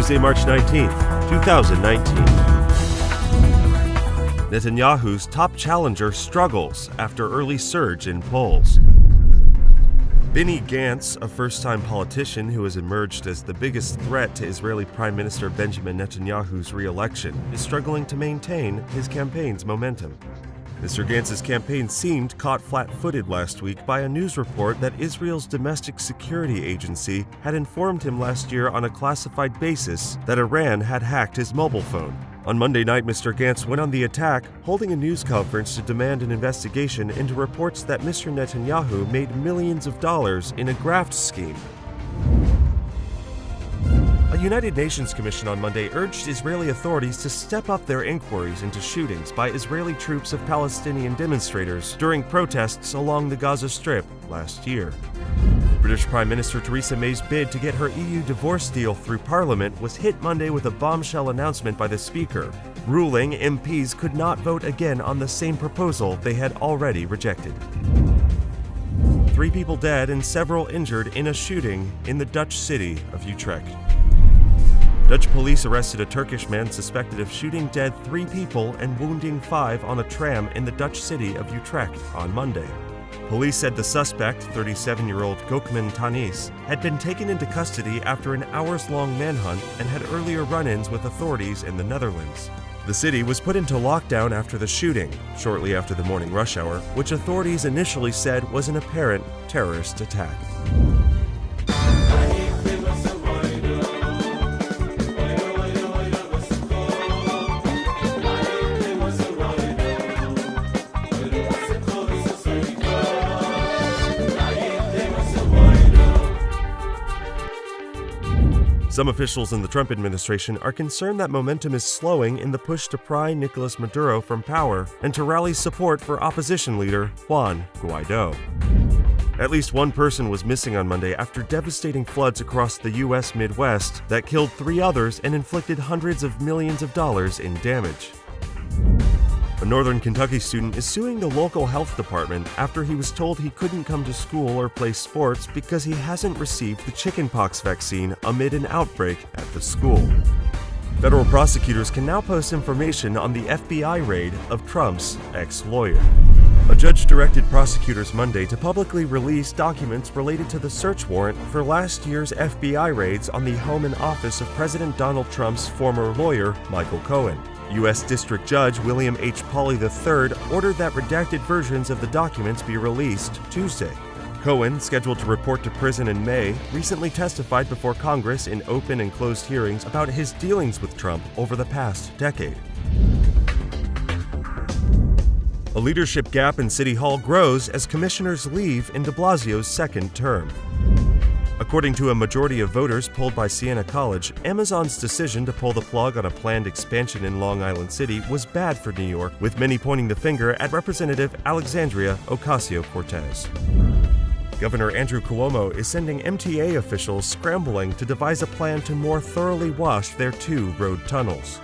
Tuesday, March 19th, 2019. Netanyahu's top challenger struggles after early surge in polls. Benny Gantz, a first-time politician who has emerged as the biggest threat to Israeli Prime Minister Benjamin Netanyahu's re-election, is struggling to maintain his campaign's momentum. Mr. Gantz's campaign seemed caught flat-footed last week by a news report that Israel's domestic security agency had informed him last year on a classified basis that Iran had hacked his mobile phone. On Monday night, Mr. Gantz went on the attack, holding a news conference to demand an investigation into reports that Mr. Netanyahu made millions of dollars in a graft scheme. A United Nations commission on Monday urged Israeli authorities to step up their inquiries into shootings by Israeli troops of Palestinian demonstrators during protests along the Gaza Strip last year. British Prime Minister Theresa May's bid to get her EU divorce deal through Parliament was hit Monday with a bombshell announcement by the Speaker, ruling MPs could not vote again on the same proposal they had already rejected. 3 people dead and several injured in a shooting in the Dutch city of Utrecht. Dutch police arrested a Turkish man suspected of shooting dead 3 people and wounding 5 on a tram in the Dutch city of Utrecht on Monday. Police said the suspect, 37-year-old Gökmen Tanis, had been taken into custody after an hours-long manhunt and had earlier run-ins with authorities in the Netherlands. The city was put into lockdown after the shooting, shortly after the morning rush hour, which authorities initially said was an apparent terrorist attack. Some officials in the Trump administration are concerned that momentum is slowing in the push to pry Nicolas Maduro from power and to rally support for opposition leader Juan Guaido. At least 1 person was missing on Monday after devastating floods across the U.S. Midwest that killed 3 others and inflicted hundreds of millions of dollars in damage. A northern Kentucky student is suing the local health department after he was told he couldn't come to school or play sports because he hasn't received the chickenpox vaccine amid an outbreak at the school. Federal prosecutors can now post information on the FBI raid of Trump's ex-lawyer. A judge directed prosecutors Monday to publicly release documents related to the search warrant for last year's FBI raids on the home and office of President Donald Trump's former lawyer, Michael Cohen. U.S. District Judge William H. Pauley III ordered that redacted versions of the documents be released Tuesday. Cohen, scheduled to report to prison in May, recently testified before Congress in open and closed hearings about his dealings with Trump over the past decade. A leadership gap in City Hall grows as commissioners leave in de Blasio's second term. According to a majority of voters polled by Siena College, Amazon's decision to pull the plug on a planned expansion in Long Island City was bad for New York, with many pointing the finger at Representative Alexandria Ocasio-Cortez. Governor Andrew Cuomo is sending MTA officials scrambling to devise a plan to more thoroughly wash their 2 road tunnels.